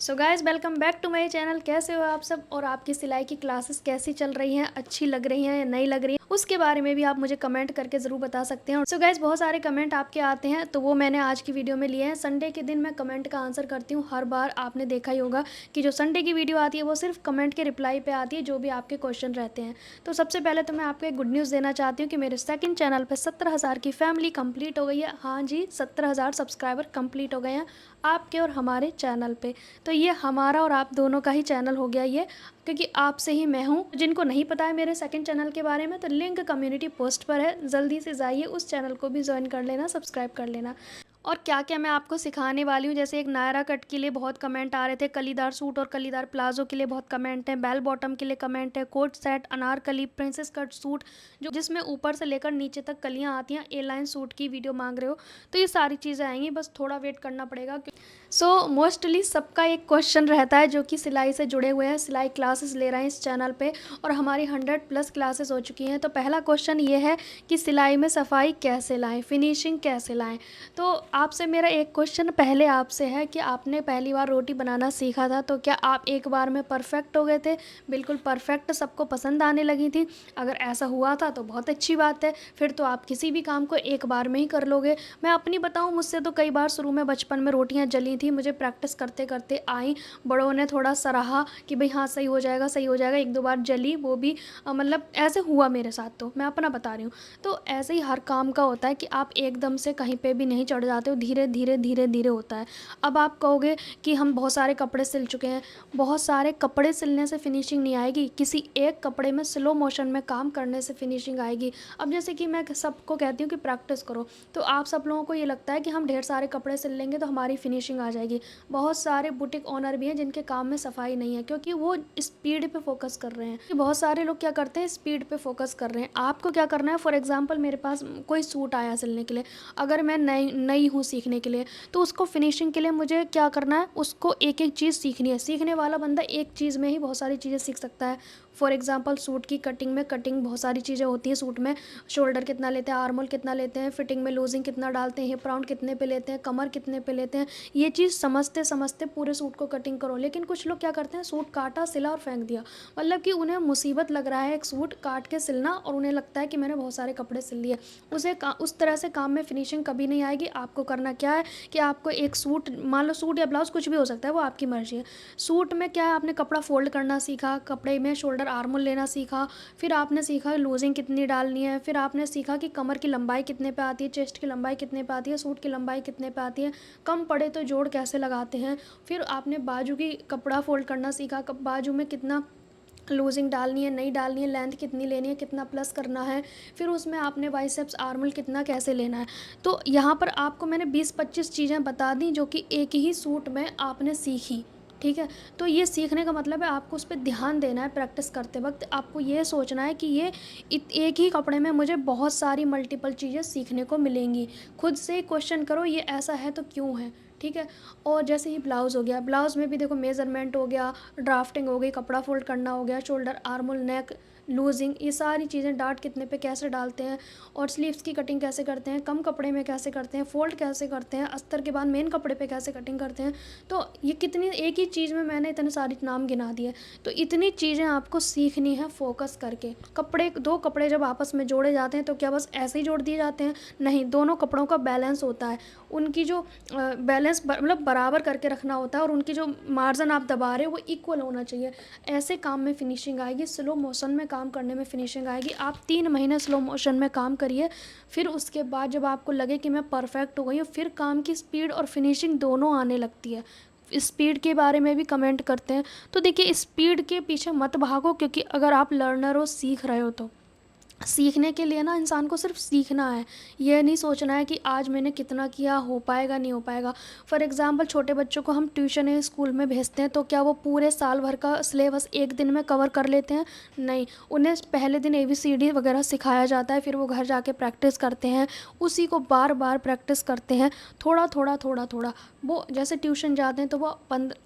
So guys welcome back to my channel. कैसे हो आप सब और आपकी सिलाई की क्लासेस कैसी चल रही हैं, अच्छी लग रही हैं या नहीं लग रही हैं, उसके बारे में भी आप मुझे कमेंट करके ज़रूर बता सकते हैं। सो गाइज़ बहुत सारे कमेंट आपके आते हैं तो वो मैंने आज की वीडियो में लिए हैं। संडे के दिन मैं कमेंट का आंसर करती हूँ। हर बार आपने देखा ही होगा कि जो संडे की वीडियो आती है वो सिर्फ कमेंट के रिप्लाई पर आती है, जो भी आपके क्वेश्चन रहते हैं। तो सबसे पहले तो मैं आपको एक गुड न्यूज़ देना चाहती हूँ कि मेरे सेकंड चैनल पे 17,000 की फैमिली कंप्लीट हो गई है। हाँ जी, 17,000 सब्सक्राइबर कंप्लीट हो गए हैं आपके और हमारे चैनल पे। तो ये हमारा और आप दोनों का ही चैनल हो गया ये, क्योंकि आपसे ही मैं हूँ। जिनको नहीं पता है मेरे सेकंड चैनल के बारे में तो लिंक कम्युनिटी पोस्ट पर है, जल्दी से जाइए उस चैनल को भी ज्वाइन कर लेना, सब्सक्राइब कर लेना। और क्या-क्या मैं आपको सिखाने वाली हूँ, जैसे एक नायरा कट के लिए बहुत कमेंट आ रहे थे, कलीदार सूट और कलीदार प्लाज़ो के लिए बहुत कमेंट हैं, बेल बॉटम के लिए कमेंट है, coat set, anarkali, princess cut suit जो जिसमें ऊपर से लेकर नीचे तक कलियाँ आती हैं, ए लाइन सूट की वीडियो मांग रहे हो। तो ये सारी चीज़ें आएंगी, बस थोड़ा वेट करना पड़ेगा। सो मोस्टली सबका एक क्वेश्चन रहता है जो कि सिलाई से जुड़े हुए हैं, सिलाई क्लासेस ले रहे हैं इस चैनल पे और हमारी 100+ क्लासेस हो चुकी हैं। तो पहला क्वेश्चन ये है कि सिलाई में सफाई कैसे लाएं, फिनिशिंग कैसे लाएं। तो आपसे मेरा एक क्वेश्चन पहले आपसे है कि आपने पहली बार रोटी बनाना सीखा था तो क्या आप एक बार में परफेक्ट हो गए थे, बिल्कुल परफेक्ट, सबको पसंद आने लगी थी? अगर ऐसा हुआ था तो बहुत अच्छी बात है, फिर तो आप किसी भी काम को एक बार में ही कर लोगे। मैं अपनी बताऊं, मुझसे तो कई बार शुरू में बचपन में रोटियां जली थी, मुझे प्रैक्टिस करते करते आई, बड़ों ने थोड़ा सराहा कि भाई हाँ सही हो जाएगा सही हो जाएगा, एक दो बार जली वो भी मतलब ऐसे हुआ मेरे साथ, तो मैं अपना बता रही हूँ। तो ऐसे ही हर काम का होता है कि आप एकदम से कहीं पे भी नहीं चढ़ जाते हो, धीरे धीरे धीरे धीरे होता है। अब आप कहोगे कि हम बहुत सारे कपड़े सिल चुके हैं, बहुत सारे कपड़े सिलने से फिनिशिंग नहीं आएगी, किसी एक कपड़े में स्लो मोशन में काम करने से फिनिशिंग आएगी। अब जैसे कि मैं सबको कहती हूँ कि प्रैक्टिस करो, तो आप सब लोगों को ये लगता है कि हम ढेर सारे कपड़े सिल लेंगे तो हमारी फिनिशिंग आ जाएगी। बहुत सारे बुटीक ओनर भी हैं जिनके काम में सफाई नहीं है, क्योंकि वो स्पीड पे फोकस कर रहे हैं। बहुत सारे लोग क्या करते हैं, स्पीड पे फोकस कर रहे हैं। आपको क्या करना है, फॉर एग्जांपल मेरे पास कोई सूट आया सिलने के लिए, अगर मैं नई नई हूँ सीखने के लिए, तो उसको फिनिशिंग के लिए मुझे क्या करना है, उसको एक एक चीज़ सीखनी है। सीखने वाला बंदा एक चीज़ में ही बहुत सारी चीज़ें सीख सकता है। फॉर एग्जांपल सूट की कटिंग में, कटिंग बहुत सारी चीज़ें होती हैं सूट में, शोल्डर कितना लेते हैं, आर्म होल कितना लेते हैं, फिटिंग में लूजिंग कितना डालते हैं, हिप राउंड कितने पे लेते हैं, कमर कितने पे लेते हैं, ये चीज़ समझते समझते पूरे सूट को कटिंग करो। लेकिन कुछ लोग क्या करते हैं, सूट काटा, सिला और फेंक दिया, मतलब कि उन्हें मुसीबत लग रहा है एक सूट काट के सिलना और उन्हें लगता है कि मैंने बहुत सारे कपड़े सिल लिए। उस तरह से काम में फिनिशिंग कभी नहीं आएगी। आपको करना क्या है कि आपको एक सूट, मान लो सूट या ब्लाउज कुछ भी हो सकता है, वो आपकी मर्जी है। सूट में क्या है, आपने कपड़ा फोल्ड करना सीखा, कपड़े में शोल्डर आर्म होल लेना सीखा, फिर आपने सीखा लूजिंग कितनी डालनी है, फिर आपने सीखा कि कमर की लंबाई कितने पे आती है, चेस्ट की लंबाई कितने पे आती है, सूट की लंबाई कितने पे आती है, कम पड़े तो जोड़ कैसे लगाते हैं। फिर आपने बाजू की कपड़ा फोल्ड करना सीखा, बाजू में कितना लूजिंग डालनी है, नहीं डालनी है, लेंथ कितनी लेनी है, कितना प्लस करना है, फिर उसमें आपने बाइसेप्स आर्मल कितना कैसे लेना है। तो यहाँ पर आपको मैंने 20-25 चीज़ें बता दी जो कि एक ही सूट में आपने सीखी, ठीक है। तो ये सीखने का मतलब है आपको उस पर ध्यान देना है। प्रैक्टिस करते वक्त आपको ये सोचना है कि ये एक ही कपड़े में मुझे बहुत सारी मल्टीपल चीज़ें सीखने को मिलेंगी। खुद से क्वेश्चन करो ये ऐसा है तो क्यों है, ठीक है। और जैसे ही ब्लाउज़ हो गया, ब्लाउज़ में भी देखो मेज़रमेंट हो गया, ड्राफ्टिंग हो गई, कपड़ा फोल्ड करना हो गया, शोल्डर आर्म होल नेक लूजिंग, ये सारी चीज़ें, डार्ट कितने पे कैसे डालते हैं और स्लीव्स की कटिंग कैसे करते हैं, कम कपड़े में कैसे करते हैं, फोल्ड कैसे करते हैं, अस्तर के बाद मेन कपड़े पे कैसे कटिंग करते हैं। तो ये कितनी, एक ही चीज़ में मैंने इतने सारे नाम गिना दिए। तो इतनी चीज़ें आपको सीखनी है फोकस करके। कपड़े, दो कपड़े जब आपस में जोड़े जाते हैं तो क्या बस ऐसे ही जोड़ दिए जाते हैं? नहीं, दोनों कपड़ों का बैलेंस होता है, उनकी जो बैलेंस मतलब बराबर करके रखना होता है और उनकी जो मार्जिन आप दबा रहे हो वो इक्वल होना चाहिए। ऐसे काम में फिनिशिंग आएगी, स्लो मोशन में काम करने में फिनिशिंग आएगी। आप 3 महीने स्लो मोशन में काम करिए, फिर उसके बाद जब आपको लगे कि मैं परफेक्ट हो गई हूँ, फिर काम की स्पीड और फिनिशिंग दोनों आने लगती है। स्पीड के बारे में भी कमेंट करते हैं, तो देखिए स्पीड के पीछे मत भागो, क्योंकि अगर आप लर्नर हो, सीख रहे हो, तो सीखने के लिए ना इंसान को सिर्फ सीखना है, ये नहीं सोचना है कि आज मैंने कितना किया, हो पाएगा नहीं हो पाएगा। फॉर एग्जांपल छोटे बच्चों को हम ट्यूशन या स्कूल में भेजते हैं तो क्या वो पूरे साल भर का सिलेबस एक दिन में कवर कर लेते हैं? नहीं, उन्हें पहले दिन ABCD वगैरह सिखाया जाता है, फिर वो घर जाके प्रैक्टिस करते हैं, उसी को बार बार प्रैक्टिस करते हैं, थोड़ा थोड़ा थोड़ा थोड़ा। वो जैसे ट्यूशन जाते हैं तो वो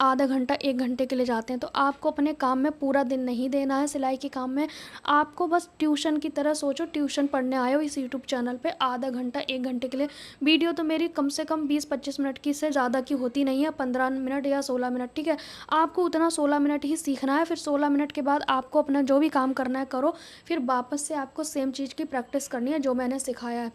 आधा घंटा 1 घंटे के लिए जाते हैं, तो आपको अपने काम में पूरा दिन नहीं देना है, सिलाई के काम में आपको बस ट्यूशन की तरह तरह सोचो, ट्यूशन पढ़ने आए हो इस यूट्यूब चैनल पे आधा घंटा 1 घंटे के लिए। वीडियो तो मेरी कम से कम 20-25 मिनट की से ज़्यादा की होती नहीं है, 15 मिनट या 16 मिनट, ठीक है। आपको उतना 16 मिनट ही सीखना है, फिर 16 मिनट के बाद आपको अपना जो भी काम करना है करो, फिर वापस से आपको सेम चीज़ की प्रैक्टिस करनी है जो मैंने सिखाया है।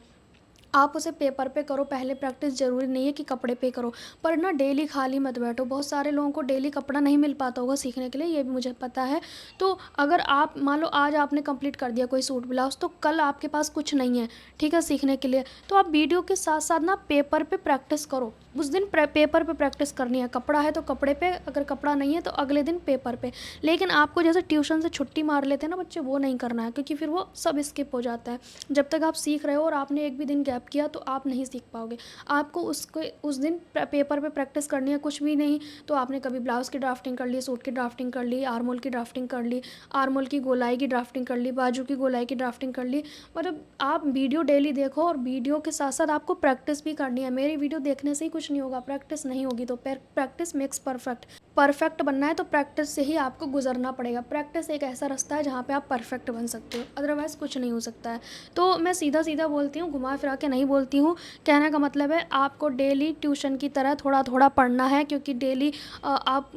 आप उसे पेपर पे करो पहले प्रैक्टिस, ज़रूरी नहीं है कि कपड़े पे करो। पर ना डेली खाली मत बैठो, बहुत सारे लोगों को डेली कपड़ा नहीं मिल पाता होगा सीखने के लिए, ये भी मुझे पता है। तो अगर आप मान लो आज आपने कंप्लीट कर दिया कोई सूट ब्लाउज़, तो कल आपके पास कुछ नहीं है, ठीक है, सीखने के लिए, तो आप वीडियो के साथ साथ ना पेपर पे प्रैक्टिस करो। उस दिन पेपर पे प्रैक्टिस करनी है, कपड़ा है तो कपड़े पे, अगर कपड़ा नहीं है तो अगले दिन पेपर पे। लेकिन आपको जैसे ट्यूशन से छुट्टी मार लेते हैं ना बच्चे, वो नहीं करना है, क्योंकि फिर वो सब स्किप हो जाता है। जब तक आप सीख रहे हो और आपने एक भी दिन गैप किया तो आप नहीं सीख पाओगे। आपको उस दिन पेपर पे प्रैक्टिस करनी है, कुछ भी नहीं तो आपने कभी ब्लाउज़ की ड्राफ्टिंग कर ली, सूट की ड्राफ्टिंग कर ली, आर्मोल की ड्राफ्टिंग कर ली, आर्मोल की गोलाई की ड्राफ्टिंग कर ली, बाजू की गोलाई की ड्राफ्टिंग कर ली। मतलब आप वीडियो डेली देखो और वीडियो के साथ साथ आपको प्रैक्टिस भी करनी है। मेरी वीडियो देखने से ही कुछ नहीं होगा, प्रैक्टिस नहीं होगी तो प्रैक्टिस मेक्स परफेक्ट। परफेक्ट बनना है तो प्रैक्टिस से ही आपको गुजरना पड़ेगा। प्रैक्टिस एक ऐसा रास्ता है जहाँ पे आप परफेक्ट बन सकते हो, अदरवाइज़ कुछ नहीं हो सकता है। तो मैं सीधा सीधा बोलती हूँ, घुमा फिरा के नहीं बोलती हूँ। कहने का मतलब है आपको डेली ट्यूशन की तरह थोड़ा थोड़ा पढ़ना है, क्योंकि डेली आप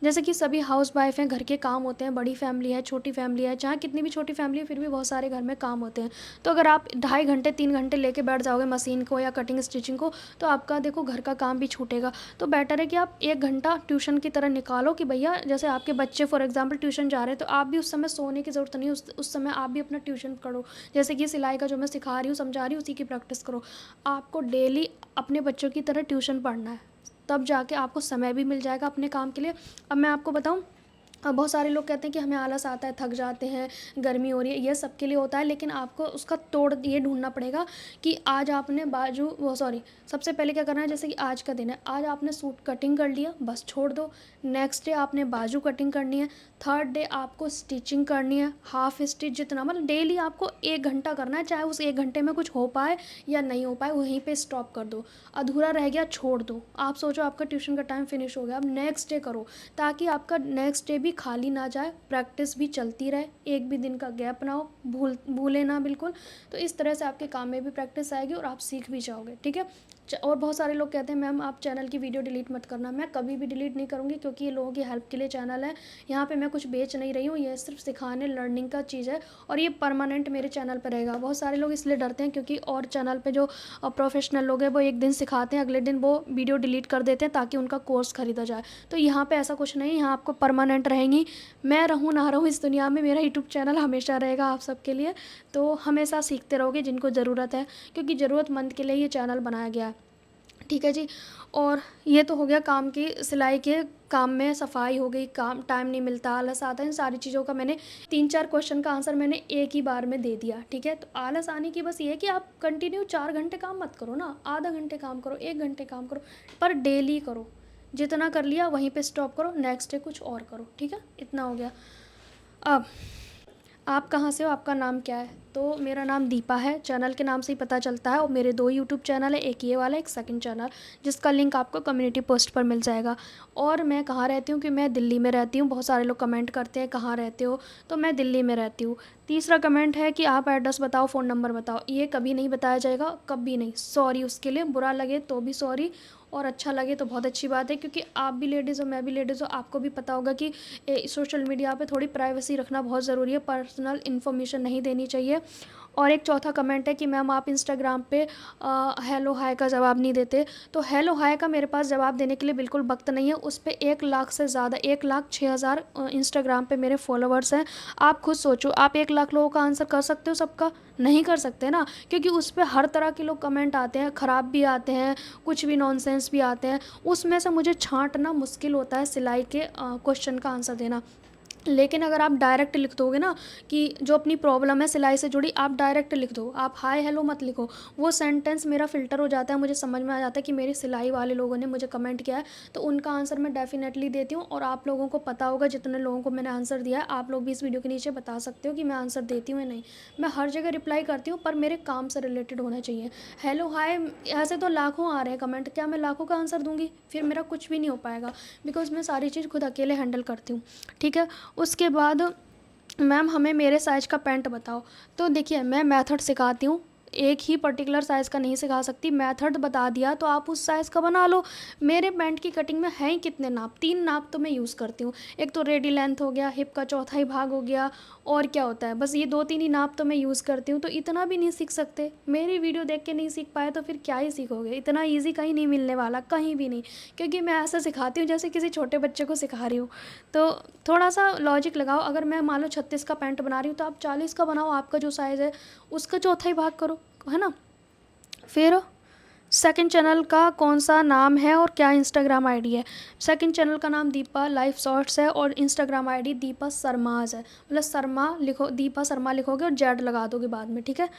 जैसे कि सभी हाउस वाइफ हैं, घर के काम होते हैं, बड़ी फैमिली है, छोटी फैमिली है, चाहे कितनी भी छोटी फैमिली है फिर भी बहुत सारे घर में काम होते हैं। तो अगर आप 2.5 घंटे 3 घंटे लेके बैठ जाओगे मशीन को या कटिंग स्टिचिंग को, तो आपका देखो घर का काम भी छूटेगा। तो बेटर है कि आप 1 घंटा ट्यूशन की तरह निकालो, कि भैया जैसे आपके बच्चे फॉर एग्जाम्पल ट्यूशन जा रहे हैं तो आप भी उस समय सोने की ज़रूरत नहीं है, उस समय आप भी अपना ट्यूशन करो। जैसे कि सिलाई का जो मैं सिखा रही हूँ, समझा रही हूँ, उसी की प्रैक्टिस करो। आपको डेली अपने बच्चों की तरह ट्यूशन पढ़ना है, तब जाके आपको समय भी मिल जाएगा अपने काम के लिए। अब मैं आपको बताऊं, बहुत सारे लोग कहते हैं कि हमें आलस आता है, थक जाते हैं, गर्मी हो रही है, ये सब के लिए होता है, लेकिन आपको उसका तोड़ ये ढूंढना पड़ेगा कि आज आपने सबसे पहले क्या करना है, जैसे कि आज का दिन है, आज आपने सूट कटिंग कर लिया, बस छोड़ दो। नेक्स्ट डे आपने बाजू कटिंग करनी है, थर्ड डे आपको स्टिचिंग करनी है, हाफ स्टिच, जितना मतलब डेली आपको 1 घंटा करना है। चाहे उस 1 घंटे में कुछ हो पाए या नहीं हो पाए, वहीं पे स्टॉप कर दो। अधूरा रह गया छोड़ दो। आप सोचो आपका ट्यूशन का टाइम फिनिश हो गया, अब नेक्स्ट डे करो, ताकि आपका नेक्स्ट डे भी खाली ना जाए, प्रैक्टिस भी चलती रहे, एक भी दिन का गैप ना हो, भूले ना बिल्कुल। तो इस तरह से आपके काम में भी प्रैक्टिस आएगी और आप सीख भी जाओगे, ठीक है। और बहुत सारे लोग कहते हैं मैम आप चैनल की वीडियो डिलीट मत करना। मैं कभी भी डिलीट नहीं करूँगी, क्योंकि ये लोगों की हेल्प के लिए चैनल है। यहाँ पे मैं कुछ बेच नहीं रही हूँ, ये सिर्फ सिखाने लर्निंग का चीज़ है, और ये परमानेंट मेरे चैनल पर रहेगा। बहुत सारे लोग इसलिए डरते हैं क्योंकि और चैनल पर जो प्रोफेशनल लोग हैं वो एक दिन सिखाते हैं, अगले दिन वो वीडियो डिलीट कर देते हैं ताकि उनका कोर्स ख़रीदा जाए। तो यहाँ पर ऐसा कुछ नहीं, यहाँ आपको परमानेंट रहेंगी। मैं रहूँ ना रहूँ इस दुनिया में, मेरा यूट्यूब चैनल हमेशा रहेगा आप सबके लिए। तो हमेशा सीखते रहोगे जिनको ज़रूरत है, क्योंकि ज़रूरतमंद के लिए ये चैनल बनाया गया है, ठीक है जी। और ये तो हो गया काम की, सिलाई के काम में सफाई हो गई, काम टाइम नहीं मिलता, आलस आता है, इन सारी चीज़ों का मैंने 3-4 क्वेश्चन का आंसर मैंने एक ही बार में दे दिया, ठीक है। तो आलस आने की बस ये है कि आप कंटिन्यू 4 घंटे काम मत करो ना, आधा घंटे काम करो, 1 घंटे काम करो, पर डेली करो। जितना कर लिया वहीं पे स्टॉप करो, नेक्स्ट डे कुछ और करो, ठीक है। इतना हो गया। अब आप कहाँ से हो, आपका नाम क्या है? तो मेरा नाम दीपा है, चैनल के नाम से ही पता चलता है। और मेरे 2 यूट्यूब चैनल है, एक ये वाला, एक सेकंड चैनल, जिसका लिंक आपको कम्युनिटी पोस्ट पर मिल जाएगा। और मैं कहाँ रहती हूँ, कि मैं दिल्ली में रहती हूँ। बहुत सारे लोग कमेंट करते हैं कहाँ रहते हो, तो मैं दिल्ली में रहती हूँ। तीसरा कमेंट है कि आप एड्रेस बताओ, फ़ोन नंबर बताओ। ये कभी नहीं बताया जाएगा, कभी नहीं, सॉरी उसके लिए। बुरा लगे तो भी सॉरी, और अच्छा लगे तो बहुत अच्छी बात है, क्योंकि आप भी लेडीज़ हो, मैं भी लेडीज़ हो, आपको भी पता होगा कि सोशल मीडिया पे थोड़ी प्राइवेसी रखना बहुत ज़रूरी है, पर्सनल इन्फॉर्मेशन नहीं देनी चाहिए। और एक चौथा कमेंट है कि मैम आप इंस्टाग्राम पे हेलो हाय का जवाब नहीं देते। तो हेलो हाय का मेरे पास जवाब देने के लिए बिल्कुल वक्त नहीं है। उस पर 1 लाख से ज़्यादा, 1,06,000 इंस्टाग्राम पे मेरे फॉलोअर्स हैं। आप खुद सोचो, आप 1 लाख लोगों का आंसर कर सकते हो सबका? नहीं कर सकते ना, क्योंकि उस पर हर तरह के लोग कमेंट आते हैं, ख़राब भी आते हैं, कुछ भी नॉनसेंस भी आते हैं। उसमें से मुझे छांटना मुश्किल होता है, सिलाई के क्वेश्चन का आंसर देना। लेकिन अगर आप डायरेक्ट लिख दोगे ना, कि जो अपनी प्रॉब्लम है सिलाई से जुड़ी, आप डायरेक्ट लिख दो, आप हाय हेलो मत लिखो, वो सेंटेंस मेरा फ़िल्टर हो जाता है, मुझे समझ में आ जाता है कि मेरी सिलाई वाले लोगों ने मुझे कमेंट किया है, तो उनका आंसर मैं डेफिनेटली देती हूँ। और आप लोगों को पता होगा, जितने लोगों को मैंने आंसर दिया है, आप लोग भी इस वीडियो के नीचे बता सकते हो कि मैं आंसर देती हूँ या नहीं। मैं हर जगह रिप्लाई करती हूँ, पर मेरे काम से रिलेटेड होना चाहिए। हेलो हाय ऐसे तो लाखों आ रहे हैं कमेंट, क्या मैं लाखों का आंसर दूँगी? फिर मेरा कुछ भी नहीं हो पाएगा, बिकॉज़ मैं सारी चीज़ खुद अकेले हैंडल करती हूँ, ठीक है। उसके बाद मैम हमें मेरे साइज़ का पैंट बताओ। तो देखिए मैं मेथड सिखाती हूँ, एक ही पर्टिकुलर साइज़ का नहीं सिखा सकती, मेथड बता दिया तो आप उस साइज़ का बना लो। मेरे पैंट की कटिंग में हैं ही कितने नाप, 3 नाप तो मैं यूज़ करती हूँ। एक तो रेडी लेंथ हो गया, हिप का चौथाई भाग हो गया, और क्या होता है, बस ये 2-3 ही नाप तो मैं यूज़ करती हूँ। तो इतना भी नहीं सीख सकते, मेरी वीडियो देख के नहीं सीख पाए तो फिर क्या ही सीखोगे। इतना ईज़ी कहीं नहीं मिलने वाला, कहीं भी नहीं, क्योंकि मैं ऐसा सिखाती हूँ जैसे किसी छोटे बच्चे को सिखा रही हूँ। तो थोड़ा सा लॉजिक लगाओ, अगर मैं मान लो 36 का पैंट बना रही हूँ तो आप 40 का बनाओ, आपका जो साइज़ है उसका चौथाई भाग करो, है ना। फिर सेकंड चैनल का कौन सा नाम है और क्या इंस्टाग्राम आईडी है। सेकंड चैनल का नाम दीपा लाइफ शॉर्ट्स है और इंस्टाग्राम आईडी दीपा शर्माज है, मतलब शर्मा लिखो, दीपा शर्मा लिखोगे और जेड लगा दोगे बाद में, ठीक है।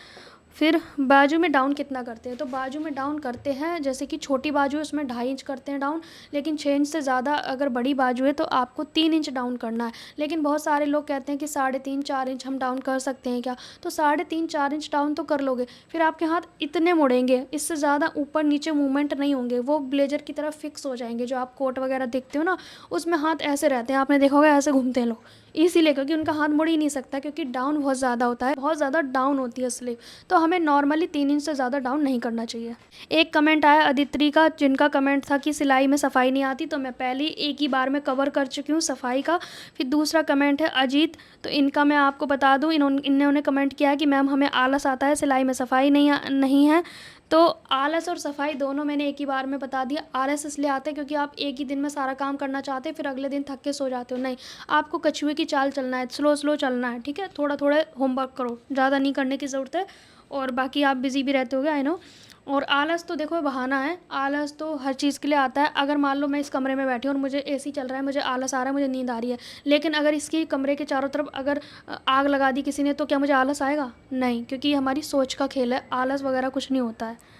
फिर बाजू में डाउन कितना करते हैं, तो बाजू में डाउन करते हैं, जैसे कि छोटी बाजू है उसमें 2.5 इंच करते हैं डाउन, लेकिन 6 इंच से ज़्यादा अगर बड़ी बाजू है तो आपको 3 इंच डाउन करना है। लेकिन बहुत सारे लोग कहते हैं कि 3.5-4 इंच हम डाउन कर सकते हैं क्या, तो 3.5-4 इंच डाउन तो कर लोगे, फिर आपके हाथ इतने मुड़ेंगे, इससे ज़्यादा ऊपर नीचे मूवमेंट नहीं होंगे, वो ब्लेजर की तरफ फिक्स हो जाएंगे। जो आप कोट वगैरह देखते हो ना, उसमें हाथ ऐसे रहते हैं, आपने देखा होगा ऐसे घूमते हैं लोग, इसीलिए, क्योंकि उनका हाथ मुड़ ही नहीं सकता, क्योंकि डाउन बहुत ज़्यादा होता है, बहुत ज़्यादा डाउन होती है स्लीव। तो हमें नॉर्मली 3 इंच से ज़्यादा डाउन नहीं करना चाहिए। एक कमेंट आया अदित्री का, जिनका कमेंट था कि सिलाई में सफाई नहीं आती, तो मैं पहले एक ही बार में कवर कर चुकी हूँ सफाई का। फिर दूसरा कमेंट है अजीत, तो इनका मैं आपको बता दूँ, इन्होंने कमेंट किया है कि मैम हमें आलस आता है, सिलाई में सफाई नहीं है। तो आलस और सफाई दोनों मैंने एक ही बार में बता दिया। आलस इसलिए आता है क्योंकि आप एक ही दिन में सारा काम करना चाहते हैं, फिर अगले दिन थक के सो जाते हो। नहीं, आपको कछुए की चाल चलना है, स्लो स्लो चलना है, ठीक है। थोड़ा थोड़ा होमवर्क करो, ज़्यादा नहीं करने की ज़रूरत है। और बाकी आप बिज़ी भी रहते होगे, आई नो। और आलस तो देखो बहाना है, आलस तो हर चीज़ के लिए आता है। अगर मान लो मैं इस कमरे में बैठी हूँ और मुझे एसी चल रहा है, मुझे आलस आ रहा है, मुझे नींद आ रही है, लेकिन अगर इसकी कमरे के चारों तरफ अगर आग लगा दी किसी ने, तो क्या मुझे आलस आएगा? नहीं, क्योंकि ये हमारी सोच का खेल है, आलस वगैरह कुछ नहीं होता है।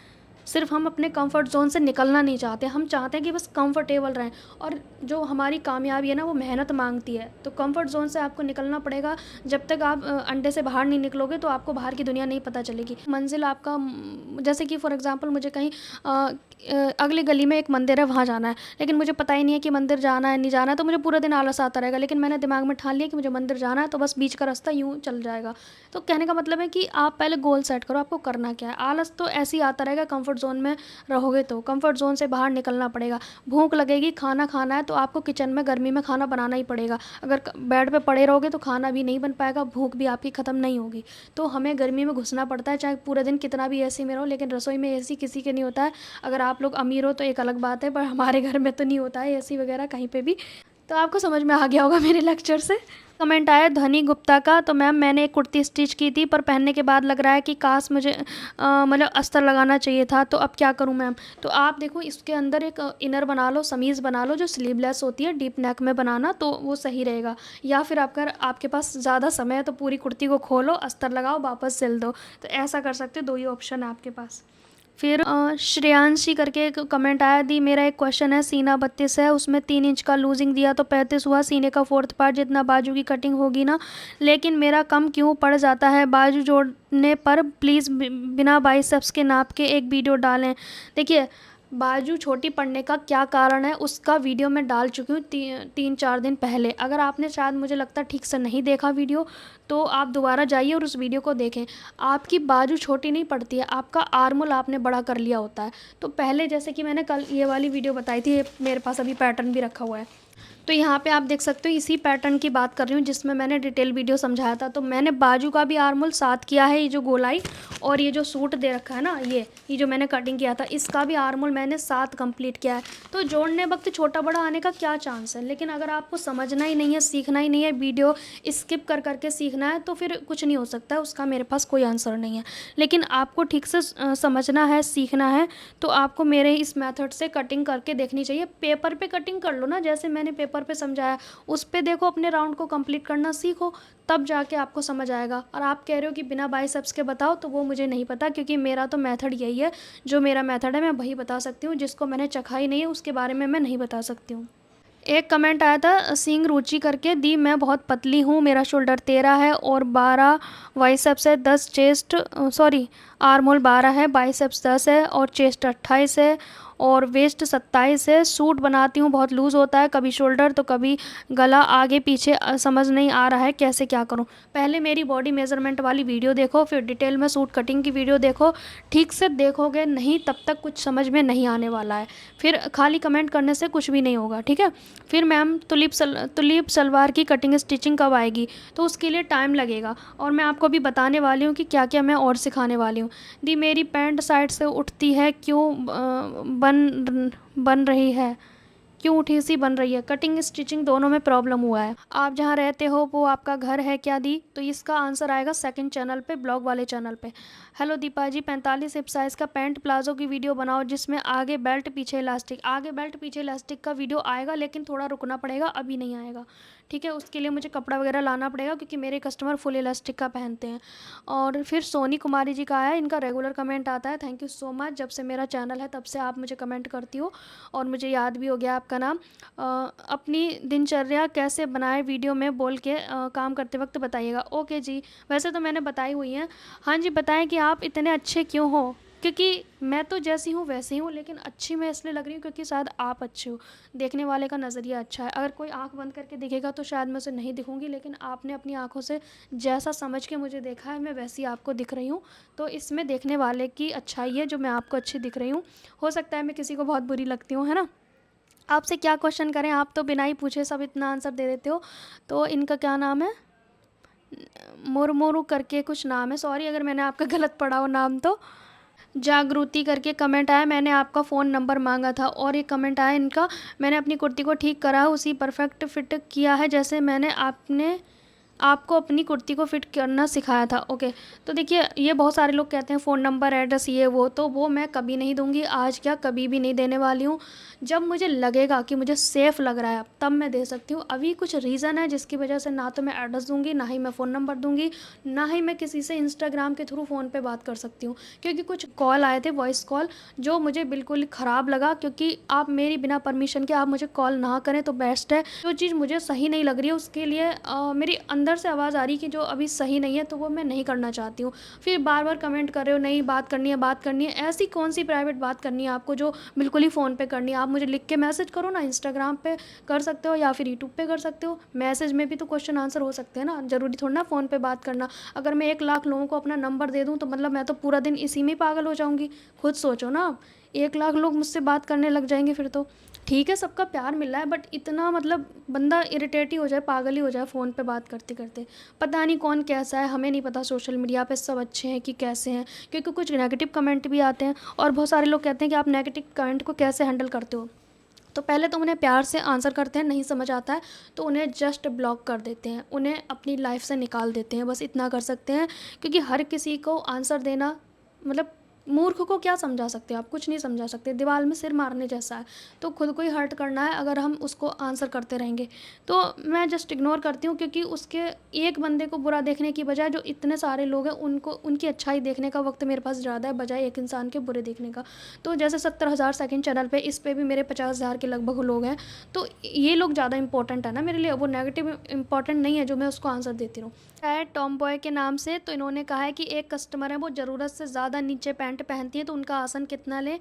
सिर्फ हम अपने कंफर्ट ज़ोन से निकलना नहीं चाहते, हम चाहते हैं कि बस कंफर्टेबल रहें। और जो हमारी कामयाबी है ना, वो मेहनत मांगती है, तो कंफर्ट ज़ोन से आपको निकलना पड़ेगा। जब तक आप अंडे से बाहर नहीं निकलोगे तो आपको बाहर की दुनिया नहीं पता चलेगी। मंजिल आपका जैसे कि फॉर एग्ज़ाम्पल मुझे कहीं अगली गली में एक मंदिर है, वहाँ जाना है, लेकिन मुझे पता ही नहीं है कि मंदिर जाना है नहीं जाना है, तो मुझे पूरा दिन आलस आता रहेगा। लेकिन मैंने दिमाग में ठान लिया कि मुझे मंदिर जाना है, तो बस बीच का रास्ता यूँ चल जाएगा। तो कहने का मतलब है कि आप पहले गोल सेट करो, आपको करना क्या है। आलस तो ऐसे ही आता रहेगा, कंफर्ट ज़ोन में रहोगे तो कंफर्ट ज़ोन से बाहर निकलना पड़ेगा। भूख लगेगी, खाना खाना है, तो आपको किचन में गर्मी में खाना बनाना ही पड़ेगा। अगर बेड पे पड़े रहोगे तो खाना भी नहीं बन पाएगा, भूख भी आपकी ख़त्म नहीं होगी। तो हमें गर्मी में घुसना पड़ता है, चाहे पूरे दिन कितना भी एसी में रहो, लेकिन रसोई में एसी किसी के नहीं होता है। अगर आप लोग अमीर हो तो एक अलग बात है, पर हमारे घर में तो नहीं होता है एसी वगैरह कहीं पे भी। तो आपको समझ में आ गया होगा मेरे लेक्चर से। कमेंट आया ध्वनि गुप्ता का, तो मैम मैंने एक कुर्ती स्टिच की थी, पर पहनने के बाद लग रहा है कि काश मुझे मतलब अस्तर लगाना चाहिए था, तो अब क्या करूं मैम। तो आप देखो, इसके अंदर एक इनर बना लो, समीज़ बना लो जो स्लीवलेस होती है, डीप नेक में बनाना, तो वो सही रहेगा। या फिर आपके पास ज़्यादा समय है तो पूरी कुर्ती को खोलो, अस्तर लगाओ, वापस सिल दो। तो ऐसा कर सकते हो, 2 ही ऑप्शन है आपके पास। फिर श्रेयांशी करके एक कमेंट आया, दी मेरा एक क्वेश्चन है, सीना 32 है, उसमें 3 इंच का लूजिंग दिया तो 35 हुआ, सीने का 4th पार्ट जितना बाजू की कटिंग होगी ना, लेकिन मेरा कम क्यों पड़ जाता है बाजू जोड़ने पर। प्लीज़ बिना बाइसेप्स के नाप के एक वीडियो डालें। देखिए, बाजू छोटी पड़ने का क्या कारण है उसका वीडियो मैं डाल चुकी हूँ 3-4 दिन पहले। अगर आपने शायद मुझे लगता है ठीक से नहीं देखा वीडियो, तो आप दोबारा जाइए और उस वीडियो को देखें। आपकी बाजू छोटी नहीं पड़ती है, आपका आर्मोल आपने बड़ा कर लिया होता है। तो पहले जैसे कि मैंने कल ये वाली वीडियो बताई थी, मेरे पास अभी पैटर्न भी रखा हुआ है, तो यहाँ पे आप देख सकते हो इसी पैटर्न की बात कर रही हूँ जिसमें मैंने डिटेल वीडियो समझाया था। तो मैंने बाजू का भी आर्मोल 7 किया है, ये जो गोलाई, और ये जो सूट दे रखा है ना, ये जो मैंने कटिंग किया था, इसका भी आर्मोल मैंने 7 कंप्लीट किया है। तो जोड़ने वक्त छोटा बड़ा आने का क्या चांस है। लेकिन अगर आपको समझना ही नहीं है, सीखना ही नहीं है, वीडियो स्किप कर करके सीखना है, तो फिर कुछ नहीं हो सकता है, उसका मेरे पास कोई आंसर नहीं है। लेकिन आपको ठीक से समझना है, सीखना है, तो आपको मेरे इस मेथड से कटिंग करके देखनी चाहिए। पेपर पे कटिंग कर लो ना, जैसे मैंने पेपर पे समझाया, उस पे देखो, अपने राउंड को कंप्लीट करना सीखो, तब जाके आपको समझ आएगा। और आप कह रहे हो कि बिना बाइसेप्स के बताओ, तो वो मुझे नहीं पता, क्योंकि मेरा तो मेथड यही है। जो मेरा मेथड है मैं वही बता सकती हूँ, जिसको मैंने चखा ही नहीं है उसके बारे में मैं नहीं बता सकती हूँ। एक कमेंट आया था सिंह रुचि करके, दी मैं बहुत पतली हूँ, मेरा शोल्डर 13 है और 12 बाइसेप्स है, 10 चेस्ट, सॉरी आर्मोल 12 है, बाइसेप्स 10 है और चेस्ट 28 है, और वेस्ट 27 है। सूट बनाती हूँ, बहुत लूज़ होता है, कभी शोल्डर तो कभी गला, आगे पीछे समझ नहीं आ रहा है कैसे क्या करूँ। पहले मेरी बॉडी मेज़रमेंट वाली वीडियो देखो, फिर डिटेल में सूट कटिंग की वीडियो देखो। ठीक से देखोगे नहीं तब तक कुछ समझ में नहीं आने वाला है। फिर खाली कमेंट करने से कुछ भी नहीं होगा, ठीक है। फिर मैम तुलीप सलवार की कटिंग स्टिचिंग कब आएगी? तो उसके लिए टाइम लगेगा, और मैं आपको अभी बताने वाली हूँ कि क्या क्या मैं और सिखाने वाली हूँ। दी मेरी पैंट साइड से उठती है, क्यों बन रही है, क्यों उठी सी बन रही है? कटिंग स्टिचिंग दोनों में प्रॉब्लम हुआ है। आप जहाँ रहते हो वो आपका घर है क्या दी? तो इसका आंसर आएगा सेकंड चैनल पे, ब्लॉग वाले चैनल पे। हेलो दीपा जी, 45 हिप साइज़ का पैंट प्लाजो की वीडियो बनाओ जिसमें आगे बेल्ट पीछे इलास्टिक। आगे बेल्ट पीछे इलास्टिक का वीडियो आएगा, लेकिन थोड़ा रुकना पड़ेगा, अभी नहीं आएगा, ठीक है। उसके लिए मुझे कपड़ा वगैरह लाना पड़ेगा, क्योंकि मेरे कस्टमर फुल इलास्टिक का पहनते हैं। और फिर सोनी कुमारी जी का आया, इनका रेगुलर कमेंट आता है, थैंक यू सो मच। जब से मेरा चैनल है तब से आप मुझे कमेंट करती हो, और मुझे याद भी हो गया आपका नाम। अपनी दिनचर्या कैसे बनाए वीडियो में बोल के काम करते वक्त बताइएगा। ओके जी, वैसे तो मैंने बताई हुई हैं। हाँ जी, बताएं कि आप इतने अच्छे क्यों हो? क्योंकि मैं तो जैसी हूँ वैसी हूँ, लेकिन अच्छी मैं इसलिए लग रही हूँ क्योंकि शायद आप अच्छे हो, देखने वाले का नज़रिया अच्छा है। अगर कोई आंख बंद करके दिखेगा तो शायद मैं उसे नहीं दिखूंगी, लेकिन आपने अपनी आंखों से जैसा समझ के मुझे देखा है, मैं वैसी आपको दिख रही हूँ। तो इसमें देखने वाले की अच्छाई है जो मैं आपको अच्छी दिख रही हूँ। हो सकता है मैं किसी को बहुत बुरी लगती हूँ, है ना। आपसे क्या क्वेश्चन करें, आप तो बिना ही पूछे सब इतना आंसर दे देते हो। तो इनका क्या नाम है, मुरमुरु करके कुछ नाम है, सॉरी अगर मैंने आपका गलत पढ़ा हो नाम तो। जागृति करके कमेंट आया, मैंने आपका फ़ोन नंबर मांगा था। और ये कमेंट आया इनका, मैंने अपनी कुर्ती को ठीक करा है, उसी परफेक्ट फिट किया है जैसे मैंने आपको अपनी कुर्ती को फिट करना सिखाया था। ओके, तो देखिए ये बहुत सारे लोग कहते हैं फ़ोन नंबर एड्रेस ये वो, तो वो मैं कभी नहीं दूंगी, आज क्या कभी भी नहीं देने वाली हूँ। जब मुझे लगेगा कि मुझे सेफ़ लग रहा है तब मैं दे सकती हूँ। अभी कुछ रीज़न है जिसकी वजह से ना तो मैं एड्रेस दूंगी, ना ही मैं फ़ोन नंबर दूंगी, ना ही मैं किसी से इंस्टाग्राम के थ्रू फ़ोन पे बात कर सकती हूँ। क्योंकि कुछ कॉल आए थे, वॉइस कॉल, जो मुझे बिल्कुल ख़राब लगा। क्योंकि आप मेरी बिना परमिशन के आप मुझे कॉल ना करें तो बेस्ट है। जो चीज़ मुझे सही नहीं लग रही है उसके लिए मेरी अंदर से आवाज़ आ रही कि जो अभी सही नहीं है, तो वो मैं नहीं करना चाहती हूँ। फिर बार बार कमेंट कर रहे हो, नहीं बात करनी है, बात करनी है। ऐसी कौन सी प्राइवेट बात करनी है आपको जो बिल्कुल ही फ़ोन पे करनी है? आप मुझे लिख के मैसेज करो ना, इंस्टाग्राम पे कर सकते हो या फिर यूट्यूब पे कर सकते हो। मैसेज में भी तो क्वेश्चन आंसर हो सकते हैं ना, ज़रूरी थोड़ा ना फ़ोन पे बात करना। अगर मैं 1 लाख लोगों को अपना नंबर दे दूँ तो मतलब मैं तो पूरा दिन इसी में ही पागल हो जाऊँगी। खुद सोचो ना आप, 1 लाख लोग मुझसे बात करने लग जाएंगे फिर तो। ठीक है सबका प्यार मिल रहा है, बट इतना मतलब बंदा इरिटेट ही हो जाए, पागल ही हो जाए फ़ोन पे बात करते करते। पता नहीं कौन कैसा है, हमें नहीं पता सोशल मीडिया पे सब अच्छे हैं कि कैसे हैं, क्योंकि कुछ नेगेटिव कमेंट भी आते हैं। और बहुत सारे लोग कहते हैं कि आप नेगेटिव कमेंट को कैसे हैंडल करते हो। तो पहले तो उन्हें प्यार से आंसर करते हैं, नहीं समझ आता है तो उन्हें जस्ट ब्लॉक कर देते हैं, उन्हें अपनी लाइफ से निकाल देते हैं, बस इतना कर सकते हैं। क्योंकि हर किसी को आंसर देना मतलब, मूर्ख को क्या समझा सकते हो आप? कुछ नहीं समझा सकते, दीवार में सिर मारने जैसा है। तो खुद को ही हर्ट करना है अगर हम उसको आंसर करते रहेंगे। तो मैं जस्ट इग्नोर करती हूँ, क्योंकि उसके एक बंदे को बुरा देखने की बजाय जो इतने सारे लोग हैं उनको उनकी अच्छाई देखने का वक्त मेरे पास ज़्यादा है, बजाय एक इंसान के बुरे देखने का। तो जैसे 70,000 सेकंड चैनल पे, इस पे भी मेरे 50,000 के लगभग लोग हैं। तो ये लोग ज़्यादा इंपॉर्टेंट है ना मेरे लिए, वो नेगेटिव इंपॉर्टेंट नहीं है जो मैं उसको आंसर देती रहूँ। है टॉम बॉय के नाम से, तो इन्होंने कहा है कि एक कस्टमर है वो ज़रूरत से ज़्यादा नीचे पैंट पहनती है, तो उनका आसन कितना लें,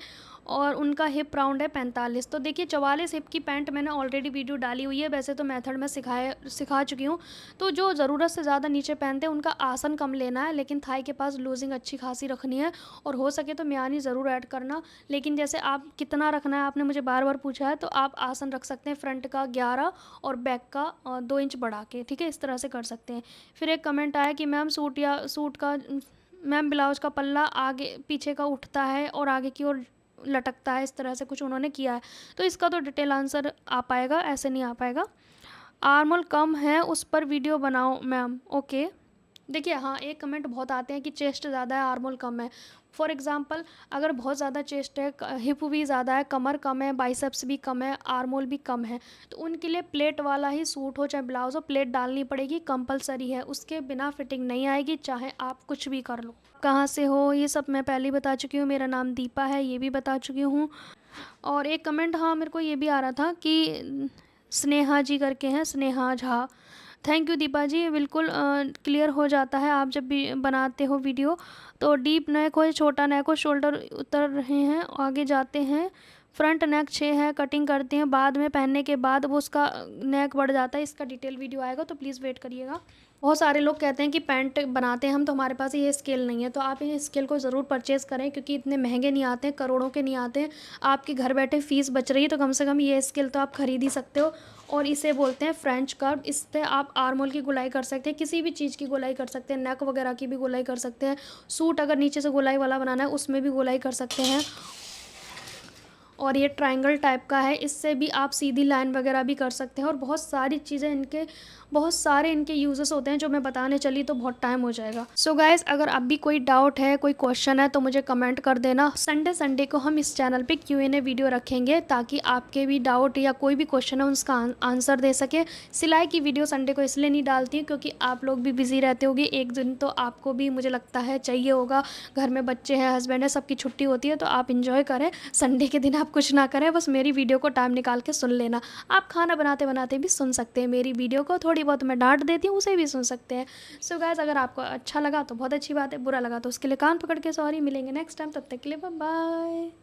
और उनका हिप राउंड है 45। तो देखिए 44 हिप की पैंट मैंने ऑलरेडी वीडियो डाली हुई है, वैसे तो मेथड में सिखा चुकी हूँ। तो जो ज़रूरत से ज़्यादा नीचे पहनते हैं उनका आसन कम लेना है, लेकिन थाई के पास लूजिंग अच्छी खासी रखनी है, और हो सके तो म्यानी ज़रूर ऐड करना। लेकिन जैसे आप कितना रखना है आपने मुझे बार बार पूछा है, तो आप आसन रख सकते हैं फ्रंट का 11 और बैक का 2 इंच बढ़ा के, ठीक है, इस तरह से कर सकते हैं। फिर एक कमेंट आया कि मैम सूट का मैम ब्लाउज़ का पल्ला आगे पीछे का उठता है और आगे की ओर लटकता है, इस तरह से कुछ उन्होंने किया है। तो इसका तो डिटेल आंसर आ पाएगा, ऐसे नहीं आ पाएगा। आर्मोल कम है उस पर वीडियो बनाओ मैम। ओके, देखिए हाँ, एक कमेंट बहुत आते हैं कि चेस्ट ज़्यादा है आर्मोल कम है। फॉर एग्जांपल, अगर बहुत ज़्यादा चेस्ट है, हिप भी ज़्यादा है, कमर कम है, बाइसेप्स भी कम है, आर्मोल भी कम है, तो उनके लिए प्लेट वाला ही सूट हो चाहे ब्लाउज हो, प्लेट डालनी पड़ेगी, कंपलसरी है, उसके बिना फिटिंग नहीं आएगी, चाहे आप कुछ भी कर लो। कहाँ से हो ये सब मैं पहले ही बता चुकी हूँ, मेरा नाम दीपा है ये भी बता चुकी हूँ। और एक कमेंट हाँ मेरे को ये भी आ रहा था कि स्नेहा जी करके हैं, स्नेहा झा। थैंक यू दीपा जी, बिल्कुल क्लियर हो जाता है आप जब भी बनाते हो वीडियो। तो डीप नेक हो या छोटा नेक हो, शोल्डर उतर रहे हैं, आगे जाते हैं, फ्रंट नेक 6 है, कटिंग करते हैं बाद में, पहनने के बाद वो उसका नेक बढ़ जाता है। इसका डिटेल वीडियो आएगा तो प्लीज़ वेट करिएगा। बहुत सारे लोग कहते हैं कि पैंट बनाते हैं हम तो हमारे पास ये स्केल नहीं है, तो आप ये स्केल को ज़रूर परचेज़ करें क्योंकि इतने महंगे नहीं आते हैं, करोड़ों के नहीं आते हैं। आपके घर बैठे फ़ीस बच रही है तो कम से कम ये स्केल तो आप खरीद ही सकते हो। और इसे बोलते हैं फ्रेंच कर्व। इस पे आप आर्मोल की गोलाई कर सकते हैं, किसी भी चीज़ की गोलाई कर सकते हैं, नेक वगैरह की भी गोलाई कर सकते हैं। सूट अगर नीचे से गोलाई वाला बनाना है उसमें भी गोलाई कर सकते हैं। और ये ट्रायंगल टाइप का है, इससे भी आप सीधी लाइन वगैरह भी कर सकते हैं। और बहुत सारी चीज़ें इनके, बहुत सारे इनके यूजेस होते हैं जो मैं बताने चली तो बहुत टाइम हो जाएगा। सो गाइज़, अगर अब भी कोई डाउट है, कोई क्वेश्चन है तो मुझे कमेंट कर देना। संडे को हम इस चैनल पे Q&A वीडियो रखेंगे ताकि आपके भी डाउट या कोई भी क्वेश्चन है उसका आंसर दे सके। सिलाई की वीडियो संडे को इसलिए नहीं डालती क्योंकि आप लोग भी बिज़ी रहते होगे, एक दिन तो आपको भी मुझे लगता है चाहिए होगा। घर में बच्चे हैं, हस्बैंड है, सबकी छुट्टी होती है तो आप इंजॉय करें। संडे के दिन आप कुछ ना करें, बस मेरी वीडियो को टाइम निकाल के सुन लेना। आप खाना बनाते बनाते भी सुन सकते हैं मेरी वीडियो को, थोड़ी बहुत मैं डांट देती हूँ उसे भी सुन सकते हैं। सो गाइस, अगर आपको अच्छा लगा तो बहुत अच्छी बात है, बुरा लगा तो उसके लिए कान पकड़ के सॉरी। मिलेंगे नेक्स्ट टाइम, तब तक के लिए बाय बाय।